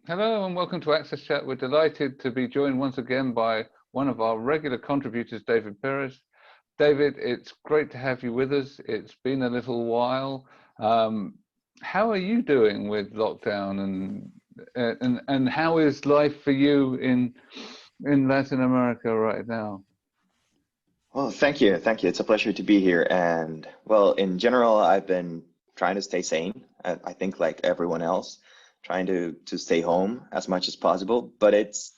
Hello and welcome to AXSChat. We're delighted to be joined once again by one of our regular contributors, David Perez. David, it's great to have you with us. It's been a little while. How are you doing with lockdown and how is life for you in Latin America right now? Well, thank you. Thank you. It's a pleasure to be here. And well, in general, I've been trying to stay sane. I think like everyone else, trying to stay home as much as possible. But it's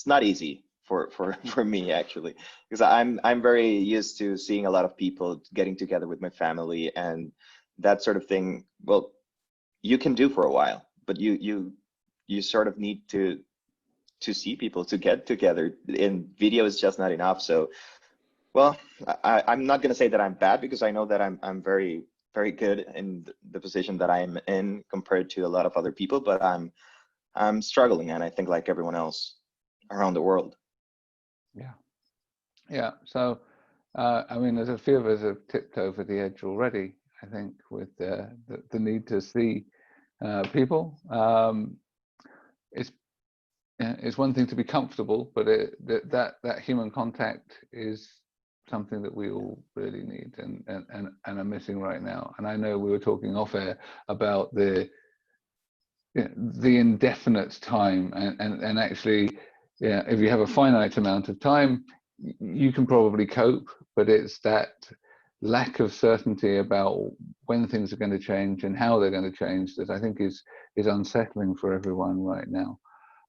not easy for me actually, because I'm very used to seeing a lot of people getting together with my family and that sort of thing. Well, you can do for a while, but you sort of need to see people, to get together. In video is just not enough. So well, I'm not going to say that I'm bad, because I know that I'm very, very good in the position that I'm in compared to a lot of other people, but I'm struggling, and I think like everyone else around the world. Yeah. So, I mean, there's a few of us have tipped over the edge already, I think, with the need to see people. It's one thing to be comfortable, but that human contact is something that we all really need and are missing right now. And I know we were talking off air about the indefinite time and actually, yeah, if you have a finite amount of time, you can probably cope, but it's that lack of certainty about when things are going to change and how they're going to change that I think is unsettling for everyone right now.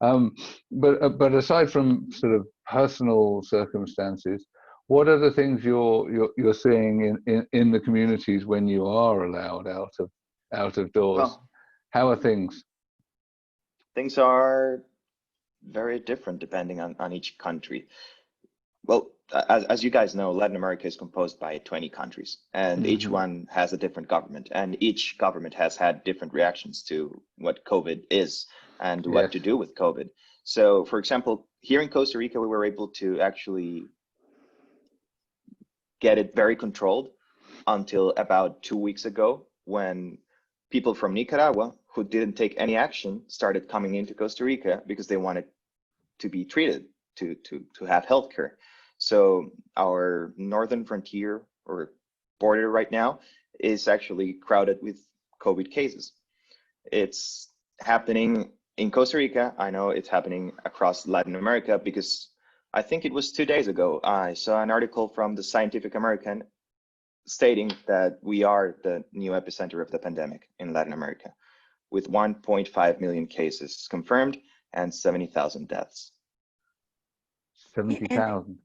But aside from sort of personal circumstances, what are the things you're seeing in the communities when you are allowed out of doors? Well, How are things? things are very different depending on each country. Well, as you guys know, Latin America is composed by 20 countries, and each one has a different government, and each government has had different reactions to what COVID is and what to do with COVID. So, for example, here in Costa Rica, we were able to actually get it very controlled until about 2 weeks ago, when people from Nicaragua who didn't take any action started coming into Costa Rica because they wanted to be treated, to have healthcare. So our northern frontier or border right now is actually crowded with COVID cases. It's happening in Costa Rica. I know it's happening across Latin America, because I think it was 2 days ago, I saw an article from the Scientific American stating that we are the new epicenter of the pandemic in Latin America, with 1.5 million cases confirmed and 70,000 deaths. 70,000.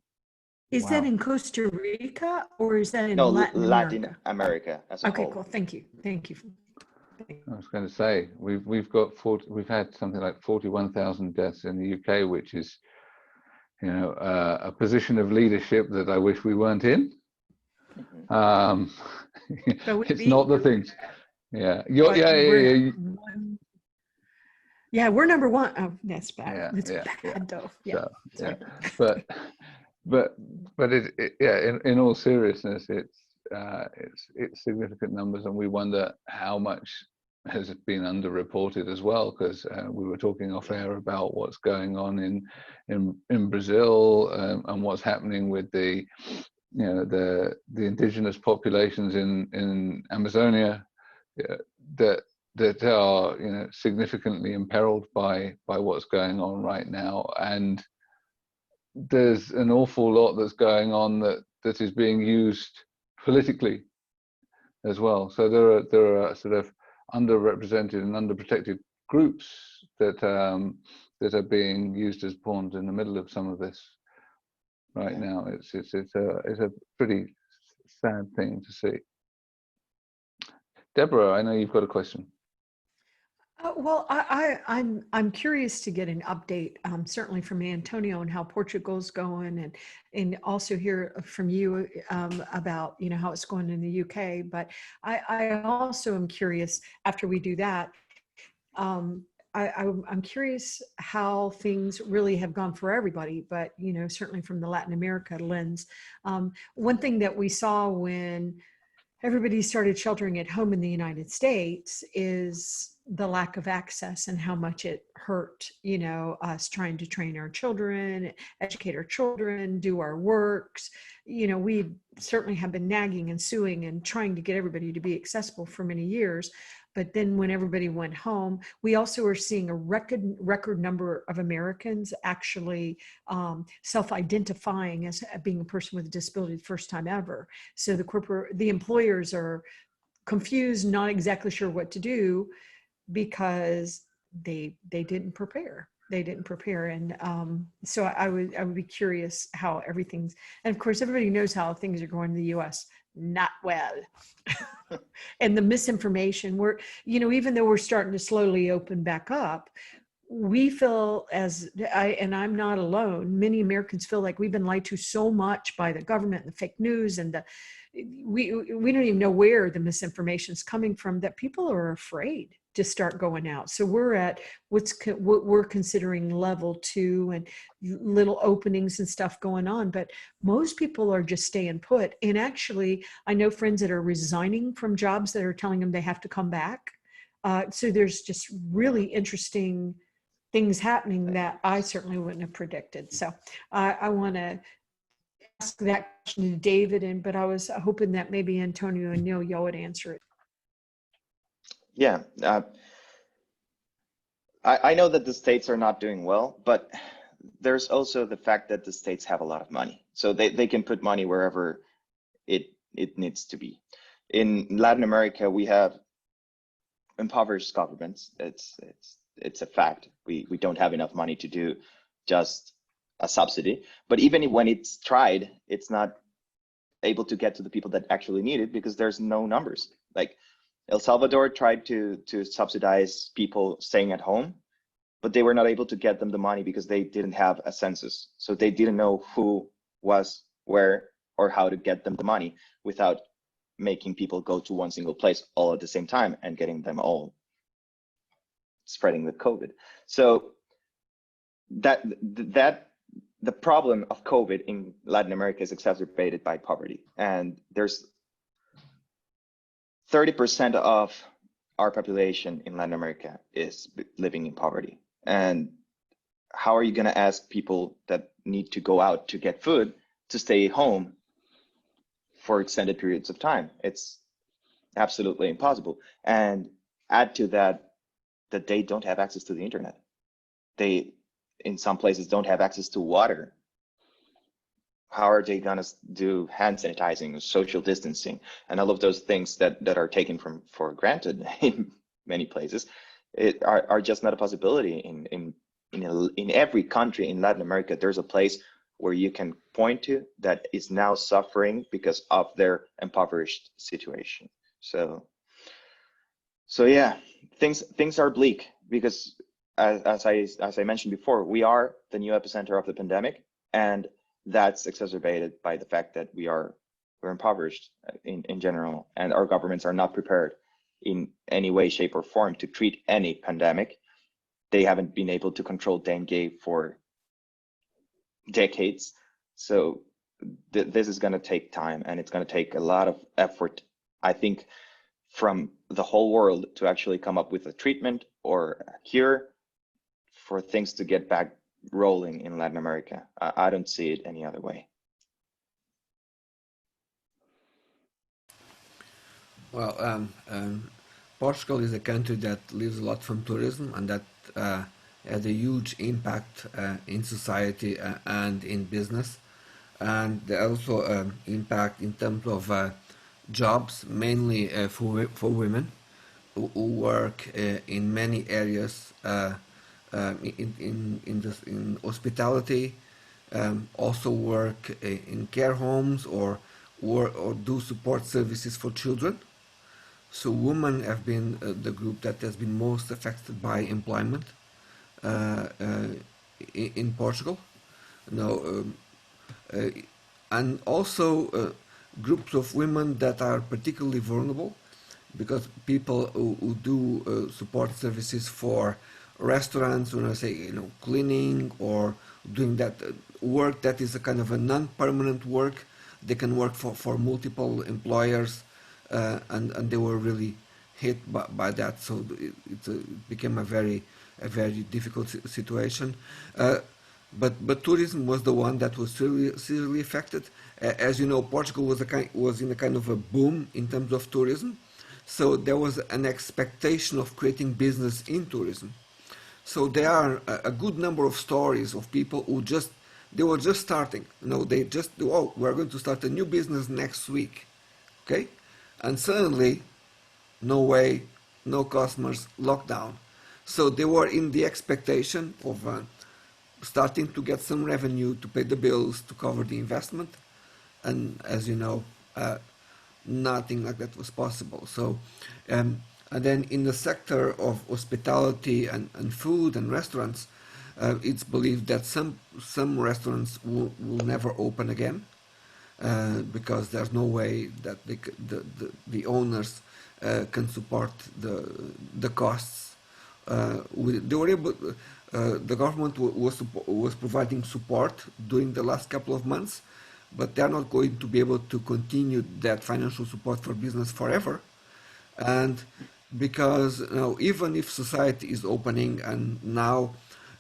Is that in Costa Rica or is that in Latin America? America as a whole. Okay, cool. Thank you. I was going to say we've had something like 41,000 deaths in the UK, which is, a position of leadership that I wish we weren't in. It's not the things. Yeah. Yeah, we're number one. Oh, that's bad. Yeah, it's bad though. Yeah. So, but in all seriousness, it's significant numbers, and we wonder how much has been underreported as well, because we were talking off air about what's going on in Brazil and what's happening with the indigenous populations in Amazonia that are significantly imperiled by what's going on right now. And there's an awful lot that's going on that is being used politically as well. So there are sort of underrepresented and underprotected groups that are being used as pawns in the middle of some of this right now. It's a pretty sad thing to see. Debra, I know you've got a question. Well, I'm curious to get an update, certainly from Antonio, on how Portugal's going, and also hear from you about how it's going in the UK. But I also am curious, after we do that, I'm curious how things really have gone for everybody, but certainly from the Latin America lens. One thing that we saw when everybody started sheltering at home in the United States is the lack of access and how much it hurt, you know, us trying to train our children, educate our children, do our works. You know, we certainly have been nagging and suing and trying to get everybody to be accessible for many years. But then when everybody went home, we also are seeing a record number of Americans actually self-identifying as being a person with a disability the first time ever. So the employers are confused, not exactly sure what to do, because they didn't prepare. And so I would be curious how everything's, and of course everybody knows how things are going in the US, not well. And the misinformation, we're, you know, even though we're starting to slowly open back up, we feel, and I'm not alone, many Americans feel like we've been lied to so much by the government and the fake news, and we don't even know where the misinformation is coming from, that people are afraid to start going out. So we're at what we're considering level 2, and little openings and stuff going on, but most people are just staying put. And actually, I know friends that are resigning from jobs that are telling them they have to come back. So there's just really interesting things happening that I certainly wouldn't have predicted. So I want to ask that question to David, but I was hoping that maybe Antonio and Neil, y'all would answer it. Yeah, I know that the states are not doing well, but there's also the fact that the states have a lot of money, so they can put money wherever it needs to be. In Latin America, we have impoverished governments. It's a fact. We don't have enough money to do just a subsidy, but even when it's tried, it's not able to get to the people that actually need it because there's no numbers. Like El Salvador tried to subsidize people staying at home, but they were not able to get them the money because they didn't have a census. So they didn't know who was where or how to get them the money without making people go to one single place all at the same time and getting them all spreading the COVID. So the problem of COVID in Latin America is exacerbated by poverty. And there's 30% of our population in Latin America is living in poverty. And how are you going to ask people that need to go out to get food to stay home for extended periods of time? It's absolutely impossible. And add to that they don't have access to the internet. They, in some places, don't have access to water. How are they gonna do hand sanitizing, social distancing, and all of those things that are taken for granted in many places? Are just not a possibility. In every country in Latin America, there's a place where you can point to that is now suffering because of their impoverished situation. So yeah, things are bleak because as I mentioned before, we are the new epicenter of the pandemic, and that's exacerbated by the fact that we're impoverished in general, and our governments are not prepared in any way, shape, or form to treat any pandemic. They haven't been able to control dengue for decades. So this is going to take time, and it's going to take a lot of effort, I think, from the whole world to actually come up with a treatment or a cure for things to get back rolling in Latin America. I don't see it any other way. Well, Portugal is a country that lives a lot from tourism, and that has a huge impact in society and in business. And there also impact in terms of jobs, mainly for women who work in many areas in hospitality, also work in care homes or do support services for children. So women have been the group that has been most affected by employment in Portugal. Now, and also groups of women that are particularly vulnerable, because people who do support services for restaurants, when I say cleaning or doing that work that is a kind of a non-permanent work, they can work for multiple employers, and they were really hit by that. So it became a very difficult situation. But tourism was the one that was seriously affected. As you know, Portugal was in a kind of a boom in terms of tourism, so there was an expectation of creating business in tourism. So there are a good number of stories of people who they were just starting. You know, they just we're going to start a new business next week, okay, and suddenly no way, no customers, lockdown. So they were in the expectation of starting to get some revenue to pay the bills, to cover the investment. And as you know, nothing like that was possible. So, and then in the sector of hospitality and food and restaurants, it's believed that some restaurants will never open again because there's no way that the owners can support the costs. They were able. The government was providing support during the last couple of months, but they're not going to be able to continue that financial support for business forever. And because even if society is opening and now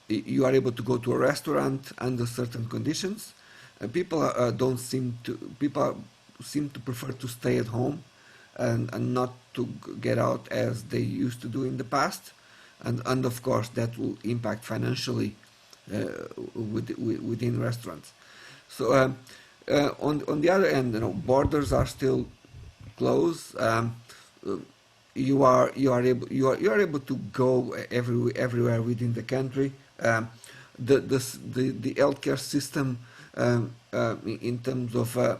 you are able to go to a restaurant under certain conditions, people don't seem to people seem to prefer to stay at home and not to get out as they used to do in the past, and of course that will impact financially within restaurants. So on the other end, borders are still closed. You are able to go everywhere within the country. The healthcare system in terms of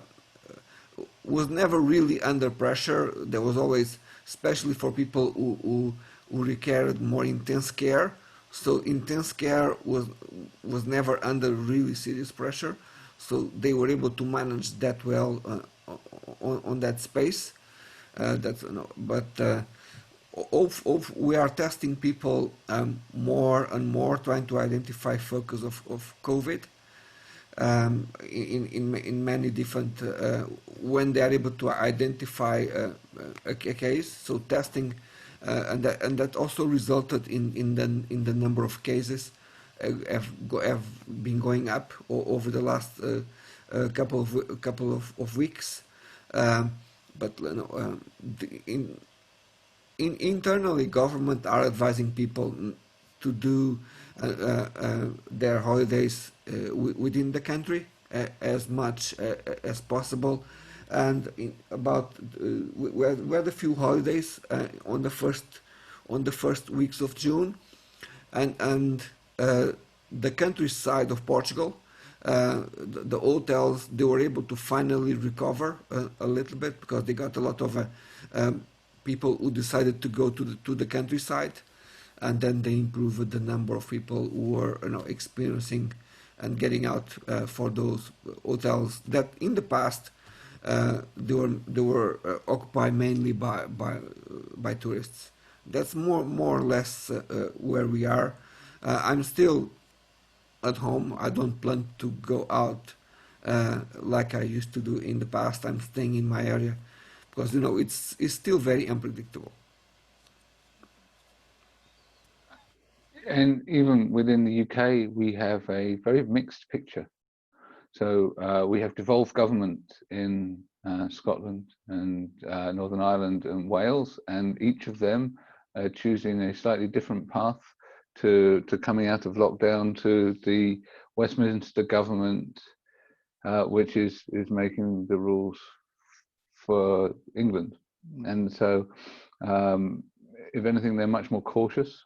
was never really under pressure. There was always, especially for people who required more intense care. So intense care was never under really serious pressure. So they were able to manage that well on that space. We are testing people more and more, trying to identify focus of COVID in many different when they are able to identify a case. So testing and that also resulted in the number of cases have been going up over the last couple of weeks. But internally, government are advising people to do their holidays within the country as much as possible. And we had a few holidays on the first weeks of June, and the countryside of Portugal, the hotels, they were able to finally recover a little bit because they got a lot of people who decided to go to the countryside, and then they improved the number of people who were experiencing and getting out for those hotels that in the past they were occupied mainly by tourists. That's more or less where we are. I'm still at home. I don't plan to go out like I used to do in the past. I'm staying in my area because it's still very unpredictable. And even within the UK, we have a very mixed picture. So we have devolved government in Scotland and Northern Ireland and Wales, and each of them are choosing a slightly different path to coming out of lockdown, to the Westminster government, which is making the rules for England. And so if anything, they're much more cautious,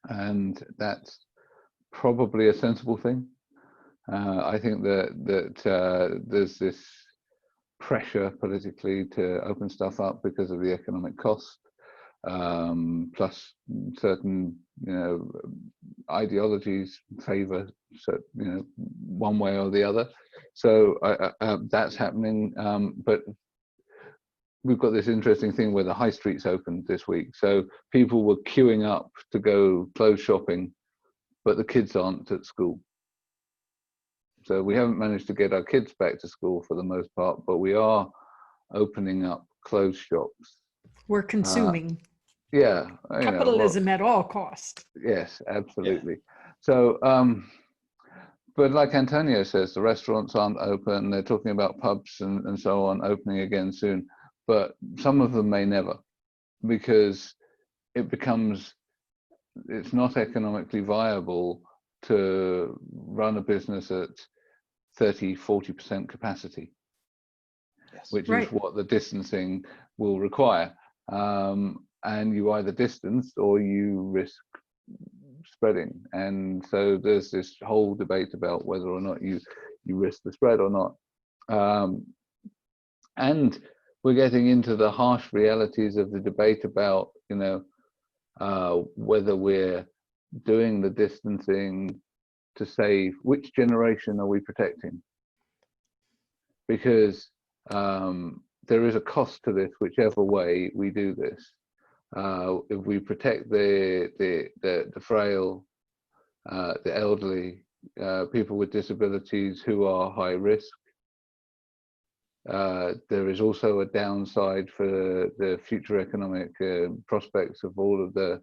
and that's probably a sensible thing. I think that there's this pressure politically to open stuff up because of the economic cost, plus certain ideologies favour one way or the other. So that's happening, but we've got this interesting thing where the high streets opened this week, so people were queuing up to go clothes shopping, but the kids aren't at school. So we haven't managed to get our kids back to school for the most part, but we are opening up clothes shops We're consuming. Yeah, Capitalism at all costs. Yes, absolutely. So, but like Antonio says, the restaurants aren't open. They're talking about pubs and so on opening again soon, but some of them may never, because it's not economically viable to run a business at 30-40% capacity, which is what the distancing will require. And you either distance or you risk spreading. And so there's this whole debate about whether or not you risk the spread or not. And we're getting into the harsh realities of the debate about, whether we're doing the distancing to save, which generation are we protecting? Because there is a cost to this, whichever way we do this. If we protect the frail, the elderly, people with disabilities who are high risk, there is also a downside for the future economic prospects of all of the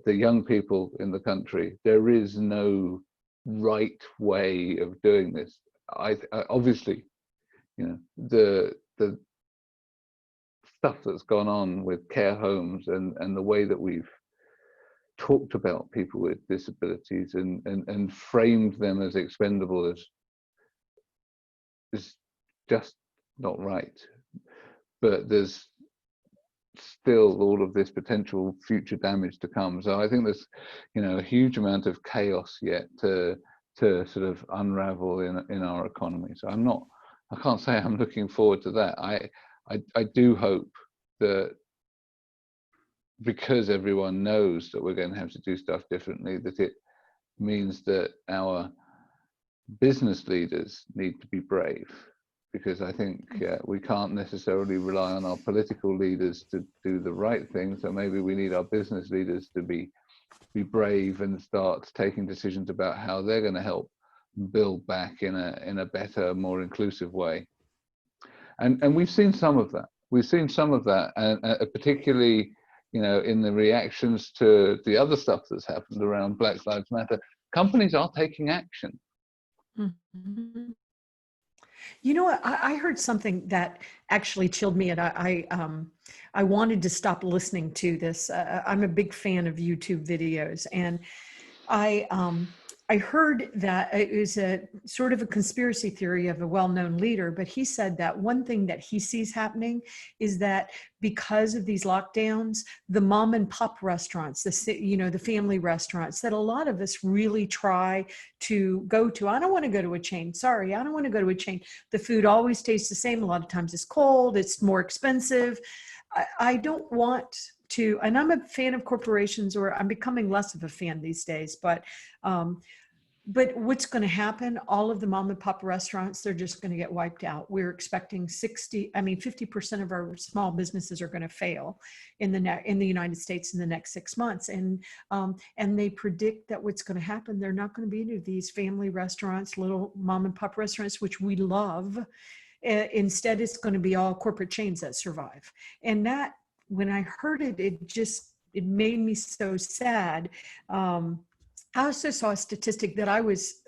young people in the country. There is no right way of doing this. Obviously, the stuff that's gone on with care homes and the way that we've talked about people with disabilities and framed them as expendable is just not right. But there's still all of this potential future damage to come. So I think there's a huge amount of chaos yet to sort of unravel in our economy. So I can't say I'm looking forward to that. I do hope that, because everyone knows that we're going to have to do stuff differently, that it means that our business leaders need to be brave, because I think we can't necessarily rely on our political leaders to do the right thing. So maybe we need our business leaders to be brave and start taking decisions about how they're going to help build back in a better, more inclusive way. And we've seen some of that. We've seen some of that, and particularly, in the reactions to the other stuff that's happened around Black Lives Matter. Companies are taking action. Mm-hmm. You know what? I heard something that actually chilled me, and I wanted to stop listening to this. I'm a big fan of YouTube videos, and I heard that it was a sort of a conspiracy theory of a well-known leader, but he said that one thing that he sees happening is that because of these lockdowns, the mom and pop restaurants, the family restaurants that a lot of us really try to go to. I don't want to go to a chain. Sorry, I don't want to go to a chain. The food always tastes the same. A lot of times it's cold, it's more expensive. I don't want to, and I'm a fan of corporations, or I'm becoming less of a fan these days, but what's going to happen, all of the mom and pop restaurants, they're just going to get wiped out. We're expecting 50% of our small businesses are going to fail in the United States in the next 6 months. And they predict that what's going to happen, they're not going to be any of these family restaurants, little mom and pop restaurants, which we love. Instead, it's going to be all corporate chains that survive. And that, when I heard it, it made me so sad. I also saw a statistic that I was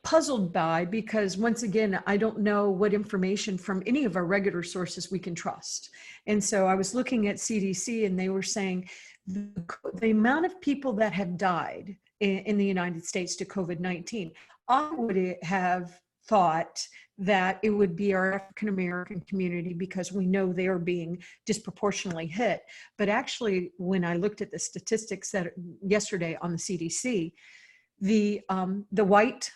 puzzled by, because once again, I don't know what information from any of our regular sources we can trust. And so I was looking at CDC, and they were saying the amount of people that have died in the United States to COVID-19, I would have thought that it would be our African-American community, because we know they are being disproportionately hit. But actually, when I looked at the statistics that yesterday on the CDC, the white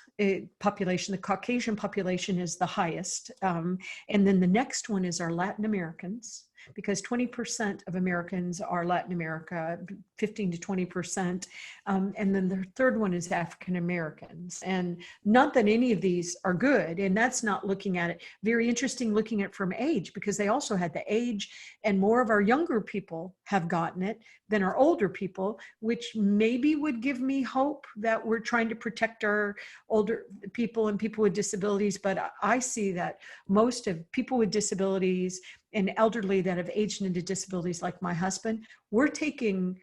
population, the Caucasian population is the highest. And then the next one is our Latin Americans, because 20% of Americans are Latin America, 15 to 20%. And then the third one is African Americans. And not that any of these are good, and that's not looking at it. Very interesting looking at it from age, because they also had the age, and more of our younger people have gotten it than our older people, which maybe would give me hope that we're trying to protect our older people and people with disabilities. But I see that most of people with disabilities and elderly that have aged into disabilities like my husband, we're taking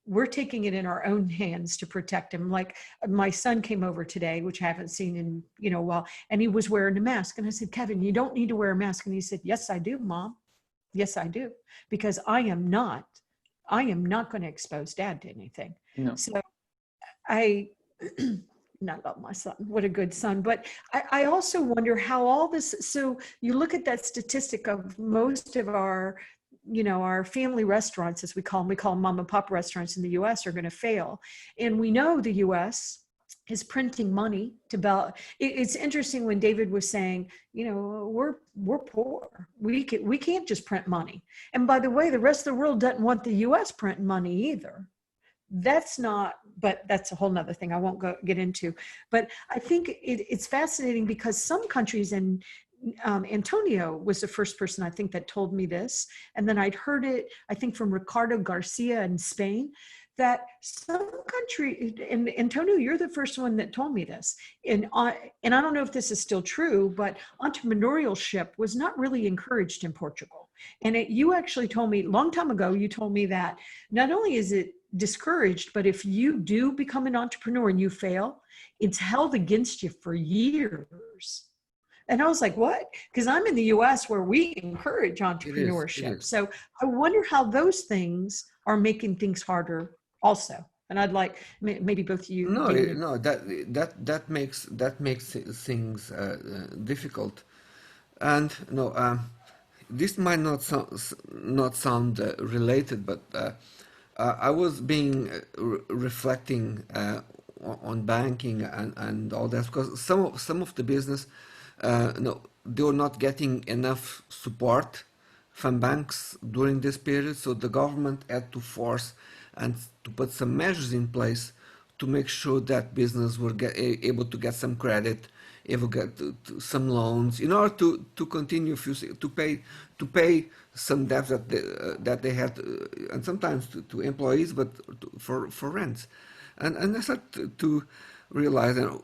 it in our own hands to protect him. Like my son came over today, which I haven't seen in, a while, and he was wearing a mask. And I said, Kevin, you don't need to wear a mask. And he said, yes, I do, Mom. Yes, I do. Because I am not going to expose Dad to anything. No. So I love my son. What a good son. But I also wonder how all this, so you look at that statistic of most of our, our family restaurants, as we call them mom and pop restaurants in the US, are going to fail. And we know the US is printing money to it's interesting when David was saying, we're poor. We can't just print money. And by the way, the rest of the world doesn't want the US printing money either. But that's a whole nother thing I won't get into. But I think it's fascinating because some countries, and Antonio was the first person I think that told me this. And then I'd heard it, I think from Ricardo Garcia in Spain, that some country, and Antonio, you're the first one that told me this. And I don't know if this is still true, but entrepreneurship was not really encouraged in Portugal. And you actually told me, a long time ago, you told me that not only is it discouraged, but if you do become an entrepreneur and you fail, it's held against you for years. And I was like, what? Because I'm in the US where we encourage entrepreneurship. It is. So I wonder how those things are making things harder also. And I'd like maybe both of you. No, that makes things difficult. And this might not sound related, but I was reflecting on banking and all that, because some of the business, they were not getting enough support from banks during this period, so the government had to force and to put some measures in place to make sure that business were able to get some credit, able to get some loans in order to continue to pay some debts that they had, and sometimes to employees, but for rents. And I started to realize that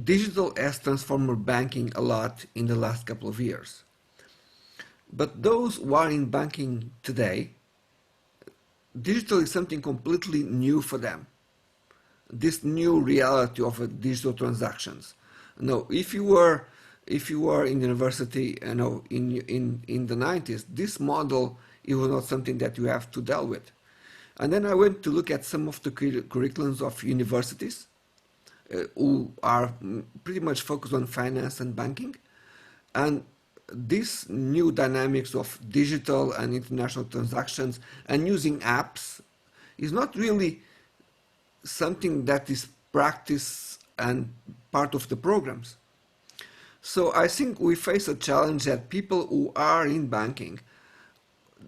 digital has transformed banking a lot in the last couple of years. But those who are in banking today, digital is something completely new for them. This new reality of digital transactions. If you were in university, in the 90s, this model, it was not something that you have to deal with. And then I went to look at some of the curriculums of universities who are pretty much focused on finance and banking. And this new dynamics of digital and international transactions and using apps is not really something that is practiced and part of the programs. So I think we face a challenge that people who are in banking,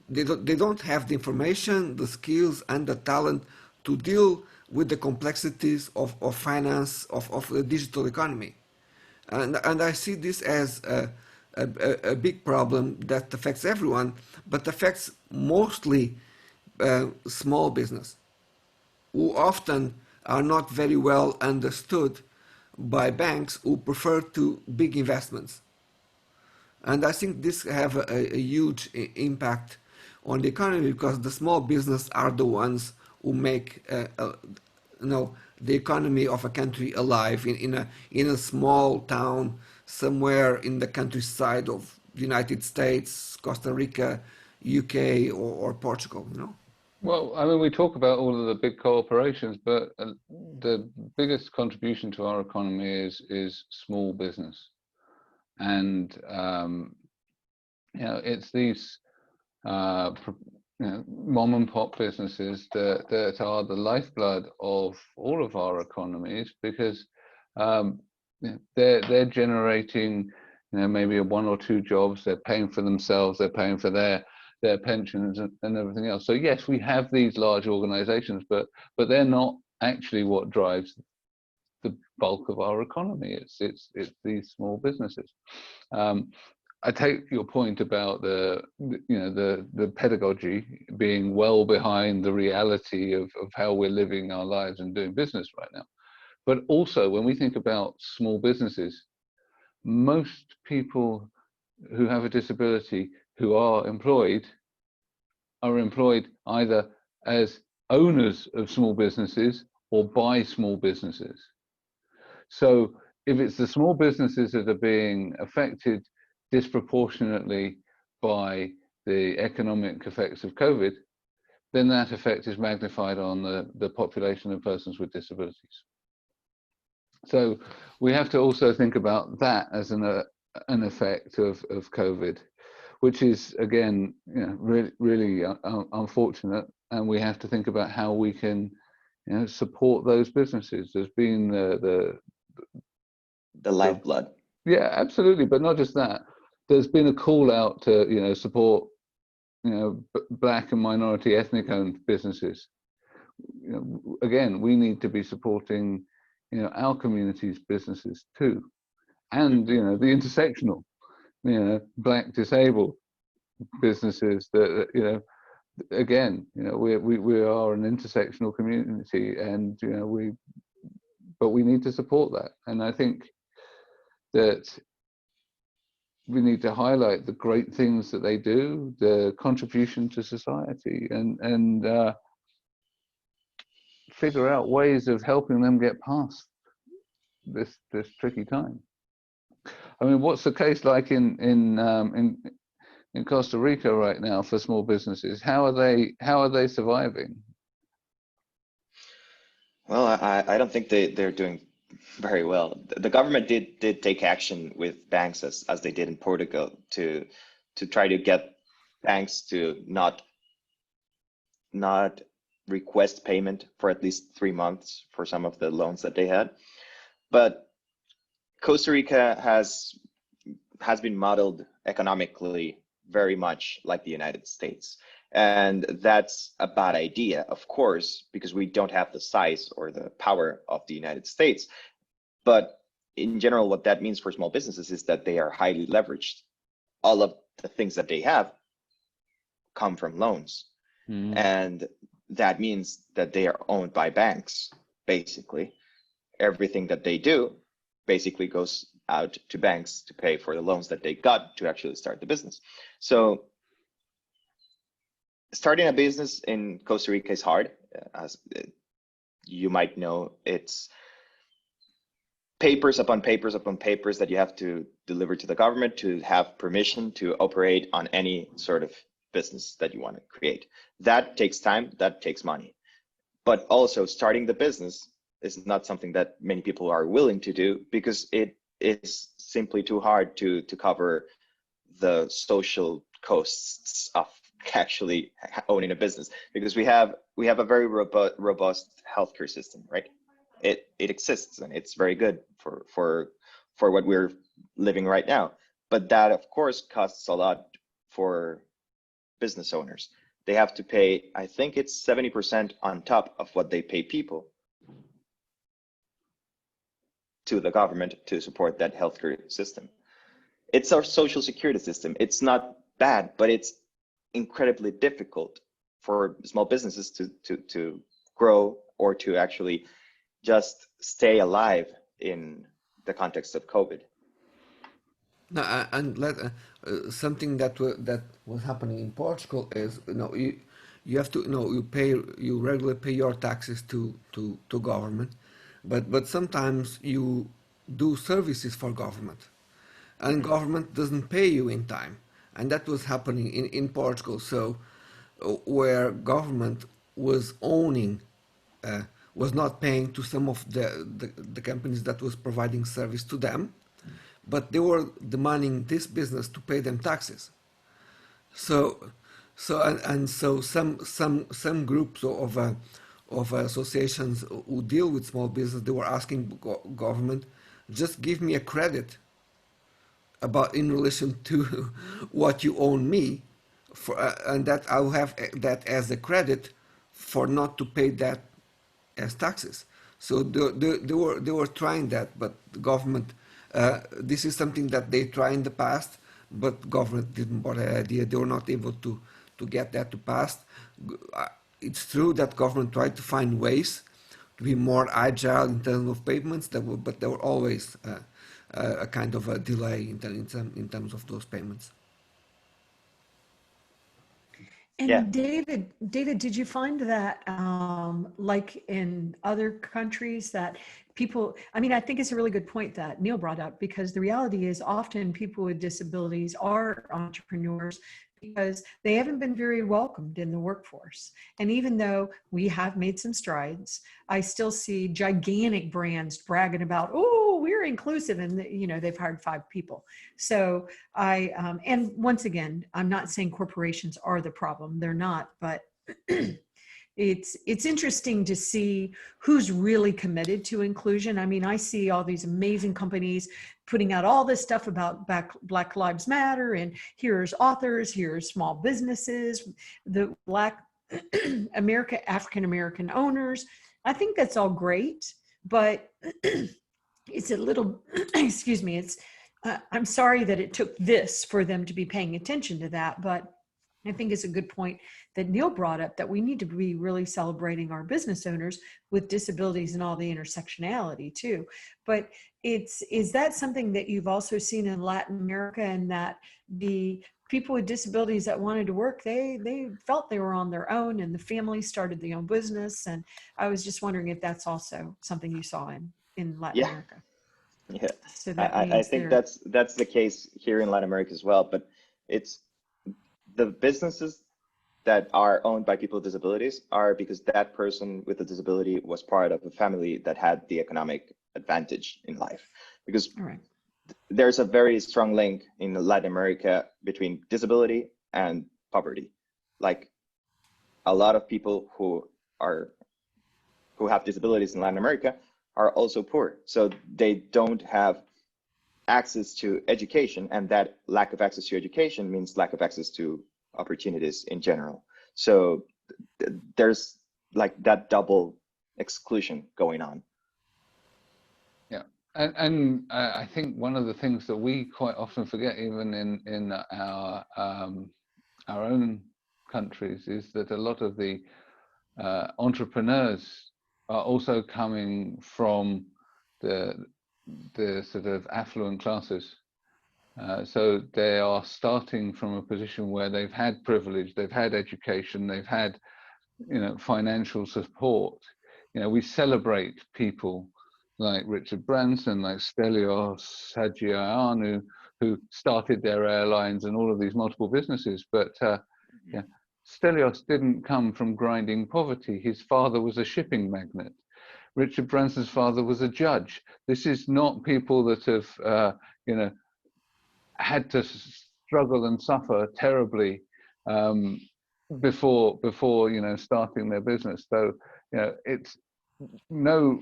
they don't have the information, the skills, and the talent to deal with the complexities of finance, of the digital economy. And I see this as a big problem that affects everyone, but affects mostly small business, who often are not very well understood by banks who prefer to big investments. And I think this have a huge impact on the economy, because the small business are the ones who make the economy of a country alive in a small town somewhere in the countryside of the United States, Costa Rica, UK, or Portugal. Well, I mean, we talk about all of the big corporations, but the biggest contribution to our economy is small business, and it's these mom and pop businesses that are the lifeblood of all of our economies, because they're generating maybe 1 or 2 jobs. They're paying for themselves. They're paying for their pensions and everything else. So yes, we have these large organizations, but they're not actually what drives the bulk of our economy. It's these small businesses. I take your point about the pedagogy being well behind the reality of how we're living our lives and doing business right now. But also, when we think about small businesses, most people who have a disability who are employed either as owners of small businesses or by small businesses. So if it's the small businesses that are being affected disproportionately by the economic effects of COVID, then that effect is magnified on the population of persons with disabilities. So we have to also think about that as an effect of COVID, which is, again, really unfortunate. And we have to think about how we can support those businesses. There's been the lifeblood. Yeah, absolutely. But not just that. There's been a call out to support Black and minority ethnic owned businesses. Again, we need to be supporting our community's businesses too, and the intersectional Black disabled businesses that again we are an intersectional community, and but we need to support that. And I think that we need to highlight the great things that they do, the contribution to society, and figure out ways of helping them get past this tricky time. I mean, what's the case like in Costa Rica right now for small businesses? How are they surviving? Well, I don't think they're doing very well. The government did take action with banks as they did in Portugal to try to get banks to not request payment for at least 3 months for some of the loans that they had. But Costa Rica has been modeled economically very much like the United States. And that's a bad idea, of course, because we don't have the size or the power of the United States. But in general, what that means for small businesses is that they are highly leveraged. All of the things that they have come from loans. And that means that they are owned by banks, basically. Everything that they do basically goes out to banks to pay for the loans that they got to actually start the business. So starting a business in Costa Rica is hard. As you might know, it's papers upon papers upon papers that you have to deliver to the government to have permission to operate on any sort of business that you want to create. That takes time, that takes money. But also starting the business is not something that many people are willing to do because it is simply too hard to cover the social costs of actually owning a business, because we have a very robust healthcare system, right? It exists and it's very good for what we're living right now. But that of course costs a lot for business owners. They have to pay, I think it's 70% on top of what they pay people to the government to support that healthcare system. It's our social security system. It's not bad, but it's incredibly difficult for small businesses to grow or to actually just stay alive in the context of COVID. No, and something that was happening in Portugal is you have to you regularly pay your taxes to government, but sometimes you do services for government, and government doesn't pay you in time, and that was happening in Portugal. So where government was owning. Was not paying to some of the companies that was providing service to them, but they were demanding this business to pay them taxes. So some groups of associations who deal with small business, they were asking government, just give me a credit in relation to what you own me, and that I'll have that as a credit for not to pay that as taxes. So they were trying that, but the government, this is something that they tried in the past, but government didn't buy the idea. They were not able to get that to pass. It's true that government tried to find ways to be more agile in terms of payments, but there were always a kind of a delay in terms of those payments. Yeah. And David, did you find that, like in other countries, that people, I mean, I think it's a really good point that Neil brought up, because the reality is often people with disabilities are entrepreneurs because they haven't been very welcomed in the workforce. And even though we have made some strides, I still see gigantic brands bragging about, oh, we're inclusive, and you know, they've hired 5 people. So and once again, I'm not saying corporations are the problem. They're not, but it's interesting to see who's really committed to inclusion. I mean, I see all these amazing companies putting out all this stuff about Black Lives Matter, and here's authors, here's small businesses, the Black African American owners. I think that's all great, but it's a little, excuse me, I'm sorry that it took this for them to be paying attention to that, but I think it's a good point that Neil brought up, that we need to be really celebrating our business owners with disabilities and all the intersectionality too. But is that something that you've also seen in Latin America, and that the people with disabilities that wanted to work, they felt they were on their own, and the family started their own business? And I was just wondering if that's also something you saw in Latin Yeah. America. Yeah. So that I means think they're, that's the case here in Latin America as well. But it's the businesses that are owned by people with disabilities are because that person with a disability was part of a family that had the economic advantage in life. Because all right. there's a very strong link in Latin America between disability and poverty. Like, a lot of people who have disabilities in Latin America are also poor. So they don't have access to education, and that lack of access to education means lack of access to opportunities in general. So there's like that double exclusion going on. Yeah, and I think one of the things that we quite often forget, even in our own countries, is that a lot of the entrepreneurs are also coming from the sort of affluent classes. So they are starting from a position where they've had privilege, they've had education, they've had, you know, financial support. You know, we celebrate people like Richard Branson, like Stelios Hadjianu, who started their airlines and all of these multiple businesses. But yeah, Stelios didn't come from grinding poverty. His father was a shipping magnate. Richard Branson's father was a judge. This is not people that have, you know, had to struggle and suffer terribly before you know, starting their business. So, you know, it's no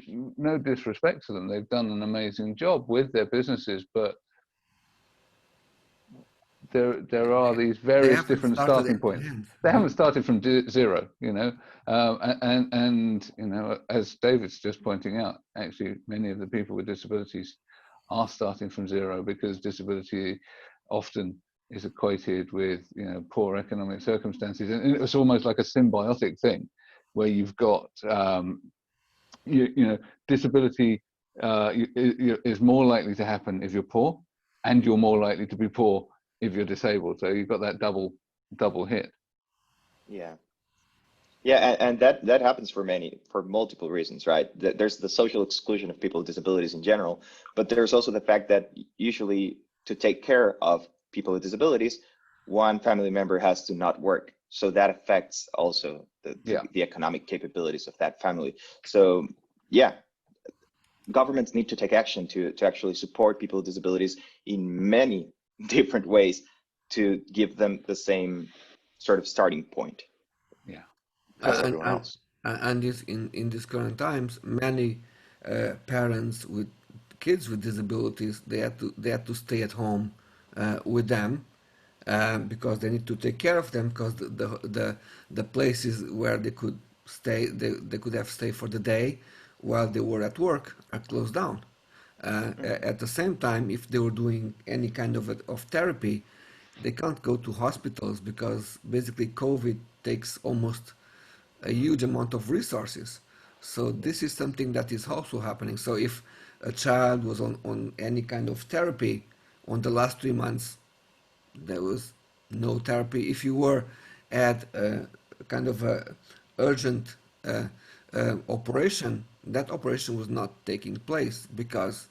disrespect to them. They've done an amazing job with their businesses, but there are these various different starting points. They haven't started from zero, you know, and you know, as David's just pointing out, actually many of the people with disabilities are starting from zero, because disability often is equated with, you know, poor economic circumstances, and it's almost like a symbiotic thing where you've got you know, disability is more likely to happen if you're poor, and you're more likely to be poor if you're disabled. So you've got that double hit. Yeah. Yeah, and that happens for multiple reasons, right? There's the social exclusion of people with disabilities in general, but there's also the fact that usually to take care of people with disabilities, one family member has to not work. So that affects also the economic capabilities of that family. So yeah, governments need to take action to actually support people with disabilities in many different ways to give them the same sort of starting point. Yeah. As everyone else. And this in these current times, many parents with kids with disabilities, they had to stay at home with them because they need to take care of them, because the places where they could stay, they could have stay for the day while they were at work are closed down. At the same time, if they were doing any kind of therapy, they can't go to hospitals, because basically COVID takes almost a huge amount of resources. So this is something that is also happening. So if a child was on any kind of therapy on the last 3 months, there was no therapy. If you were had a kind of a urgent operation, that operation was not taking place because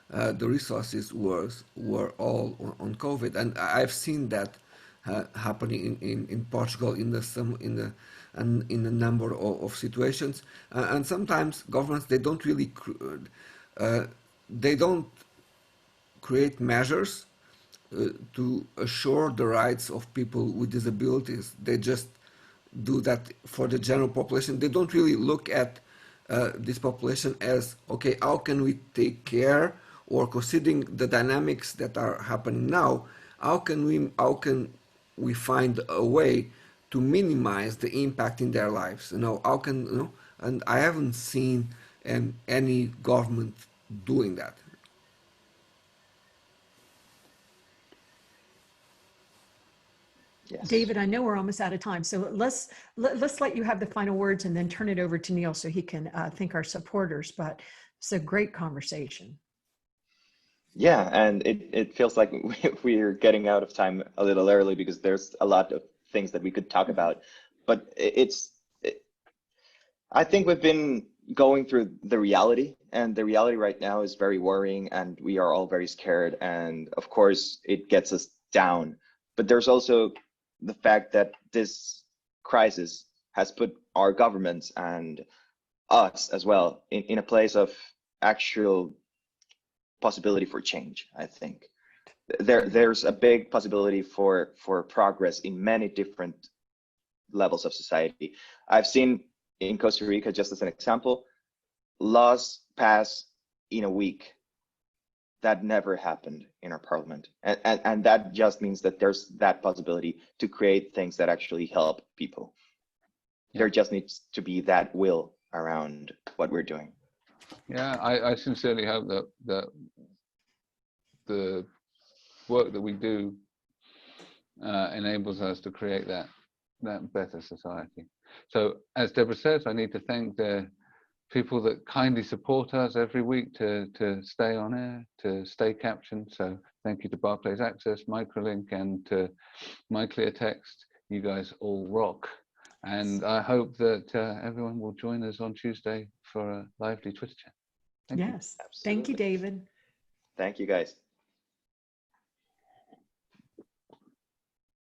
the resources were all on COVID, and I've seen that happening in Portugal in in a number of situations, and sometimes governments they don't create measures to assure the rights of people with disabilities. They just do that for the general population. They don't really look at this population as, okay, how can we take care, or considering the dynamics that are happening now, how can we find a way to minimize the impact in their lives? How can, and I haven't seen any government doing that. Yes. David, I know we're almost out of time, so let's let you have the final words and then turn it over to Neil so he can thank our supporters. But it's a great conversation. Yeah, and it feels like we're getting out of time a little early because there's a lot of things that we could talk about. But I think we've been going through the reality, and the reality right now is very worrying, and we are all very scared. And of course, it gets us down. But there's also the fact that this crisis has put our governments and us as well in a place of actual possibility for change. I think there's a big possibility for progress in many different levels of society. I've seen in Costa Rica, just as an example, laws pass in a week. That never happened in our parliament. And that just means that there's that possibility to create things that actually help people. Yeah. There just needs to be that will around what we're doing. Yeah, I sincerely hope that the work that we do enables us to create that better society. So as Debra says, I need to thank the people that kindly support us every week to stay on air, to stay captioned. So thank you to Barclays Access, Microlink, and to MyClearText. You guys all rock. And I hope that everyone will join us on Tuesday for a lively Twitter chat. Thank you. Thank you, David. Thank you, guys.